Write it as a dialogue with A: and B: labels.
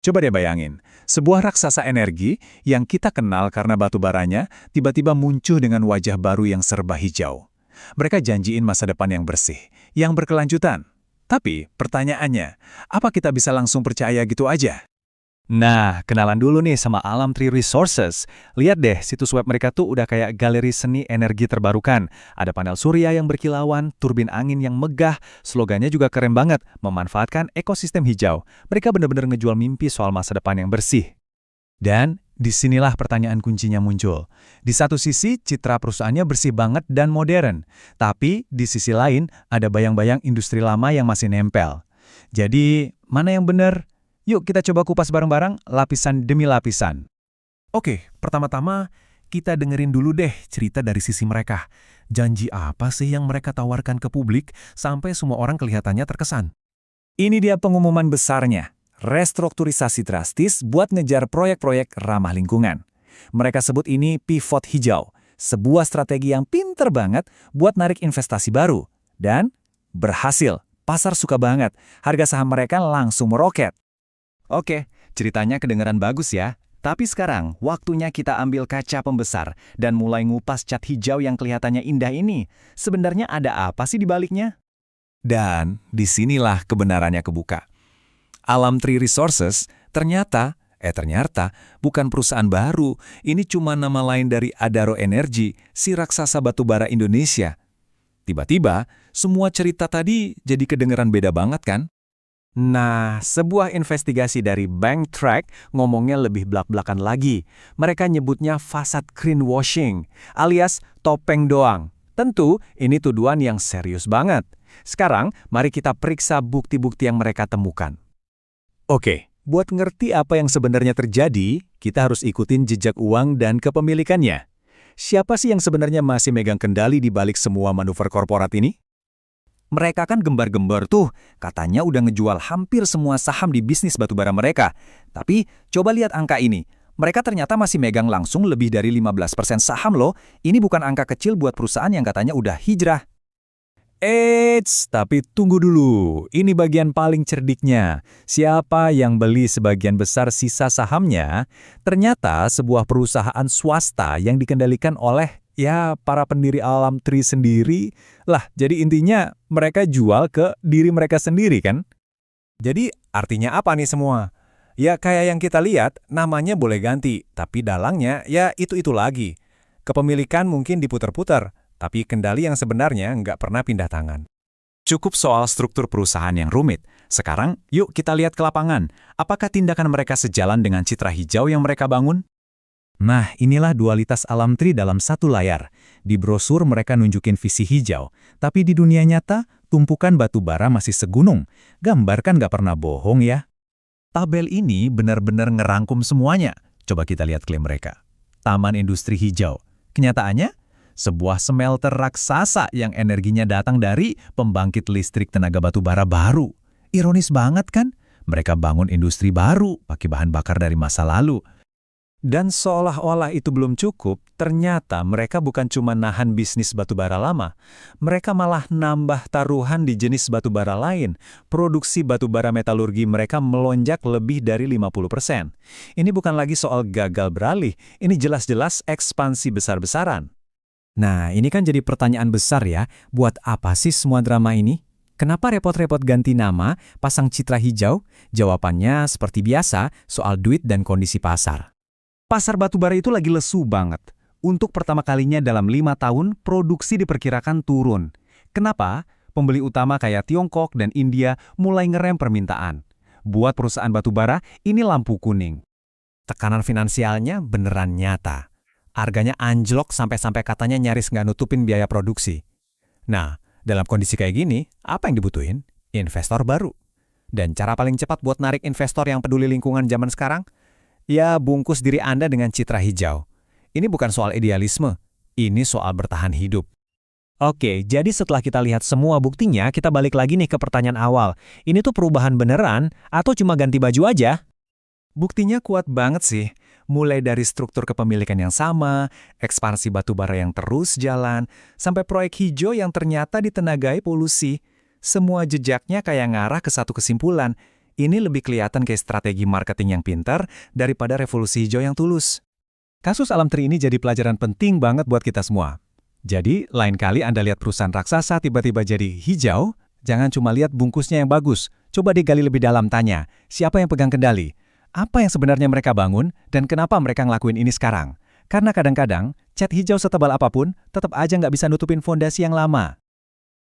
A: Coba deh bayangin, sebuah raksasa energi yang kita kenal karena batu baranya tiba-tiba muncul dengan wajah baru yang serba hijau. Mereka janjiin masa depan yang bersih, yang berkelanjutan. Tapi pertanyaannya, apa kita bisa langsung percaya gitu aja?
B: Nah, kenalan dulu nih sama Alam Tree Resources. Lihat deh, situs web mereka tuh udah kayak galeri seni energi terbarukan. Ada panel surya yang berkilauan, turbin angin yang megah, slogannya juga keren banget, memanfaatkan ekosistem hijau. Mereka benar-benar ngejual mimpi soal masa depan yang bersih. Dan disinilah pertanyaan kuncinya muncul. Di satu sisi, citra perusahaannya bersih banget dan modern. Tapi di sisi lain, ada bayang-bayang industri lama yang masih nempel. Jadi, mana yang benar? Yuk kita coba kupas bareng-barang, lapisan demi lapisan.
C: Oke, pertama-tama kita dengerin dulu deh cerita dari sisi mereka. Janji apa sih yang mereka tawarkan ke publik sampai semua orang kelihatannya terkesan?
A: Ini dia pengumuman besarnya. Restrukturisasi drastis buat ngejar proyek-proyek ramah lingkungan. Mereka sebut ini pivot hijau, sebuah strategi yang pinter banget buat narik investasi baru. Dan berhasil, pasar suka banget, harga saham mereka langsung meroket.
B: Oke, ceritanya kedengeran bagus ya. Tapi sekarang, waktunya kita ambil kaca pembesar dan mulai ngupas cat hijau yang kelihatannya indah ini. Sebenarnya ada apa sih di baliknya?
A: Dan disinilah kebenarannya kebuka. Alam Tree Resources ternyata bukan perusahaan baru. Ini cuma nama lain dari Adaro Energy, si raksasa batubara Indonesia. Tiba-tiba, semua cerita tadi jadi kedengeran beda banget kan?
C: Nah, sebuah investigasi dari Bank Track ngomongnya lebih belak-belakan lagi. Mereka nyebutnya fasad greenwashing, alias topeng doang. Tentu, ini tuduhan yang serius banget. Sekarang, mari kita periksa bukti-bukti yang mereka temukan.
A: Oke, buat ngerti apa yang sebenarnya terjadi, kita harus ikutin jejak uang dan kepemilikannya. Siapa sih yang sebenarnya masih megang kendali di balik semua manuver korporat ini?
B: Mereka kan gembar-gembar tuh, katanya udah ngejual hampir semua saham di bisnis batubara mereka. Tapi, coba lihat angka ini. Mereka ternyata masih megang langsung lebih dari 15% saham loh. Ini bukan angka kecil buat perusahaan yang katanya udah hijrah.
A: Eits, tapi tunggu dulu. Ini bagian paling cerdiknya. Siapa yang beli sebagian besar sisa sahamnya? Ternyata sebuah perusahaan swasta yang dikendalikan oleh para pendiri Alam Tree sendiri. Lah, jadi intinya mereka jual ke diri mereka sendiri kan?
C: Jadi, artinya apa nih semua? Ya kayak yang kita lihat, namanya boleh ganti, tapi dalangnya ya itu-itu lagi. Kepemilikan mungkin diputar-putar, tapi kendali yang sebenarnya nggak pernah pindah tangan.
A: Cukup soal struktur perusahaan yang rumit. Sekarang, yuk kita lihat ke lapangan. Apakah tindakan mereka sejalan dengan citra hijau yang mereka bangun? Nah, inilah dualitas Alam Tree dalam satu layar. Di brosur mereka nunjukin visi hijau, tapi di dunia nyata, tumpukan batu bara masih segunung. Gambar kan nggak pernah bohong ya. Tabel ini benar-benar ngerangkum semuanya. Coba kita lihat klaim mereka. Taman Industri Hijau. Kenyataannya, sebuah smelter raksasa yang energinya datang dari pembangkit listrik tenaga batu bara baru. Ironis banget kan? Mereka bangun industri baru pakai bahan bakar dari masa lalu. Dan seolah-olah itu belum cukup, ternyata mereka bukan cuma nahan bisnis batubara lama. Mereka malah nambah taruhan di jenis batubara lain. Produksi batubara metalurgi mereka melonjak lebih dari 50%. Ini bukan lagi soal gagal beralih, ini jelas-jelas ekspansi besar-besaran. Nah, ini kan jadi pertanyaan besar ya, buat apa sih semua drama ini? Kenapa repot-repot ganti nama, pasang citra hijau? Jawabannya seperti biasa, soal duit dan kondisi pasar. Pasar batubara itu lagi lesu banget. Untuk pertama kalinya dalam 5 tahun, produksi diperkirakan turun. Kenapa? Pembeli utama kayak Tiongkok dan India mulai ngerem permintaan. Buat perusahaan batubara, ini lampu kuning. Tekanan finansialnya beneran nyata. Harganya anjlok sampai-sampai katanya nyaris nggak nutupin biaya produksi. Nah, dalam kondisi kayak gini, apa yang dibutuhin? Investor baru. Dan cara paling cepat buat narik investor yang peduli lingkungan zaman sekarang? Ya, bungkus diri Anda dengan citra hijau. Ini bukan soal idealisme, ini soal bertahan hidup. Oke, jadi setelah kita lihat semua buktinya, kita balik lagi nih ke pertanyaan awal. Ini tuh perubahan beneran atau cuma ganti baju aja? Buktinya kuat banget sih. Mulai dari struktur kepemilikan yang sama, ekspansi batubara yang terus jalan, sampai proyek hijau yang ternyata ditenagai polusi. Semua jejaknya kayak ngarah ke satu kesimpulan.
C: Ini lebih kelihatan kayak strategi marketing yang pintar daripada revolusi hijau yang tulus.
B: Kasus Alam Tree ini jadi pelajaran penting banget buat kita semua. Jadi, lain kali Anda lihat perusahaan raksasa tiba-tiba jadi hijau, jangan cuma lihat bungkusnya yang bagus. Coba digali lebih dalam, tanya, siapa yang pegang kendali? Apa yang sebenarnya mereka bangun, dan kenapa mereka ngelakuin ini sekarang? Karena kadang-kadang, cat hijau setebal apapun tetap aja nggak bisa nutupin fondasi yang lama.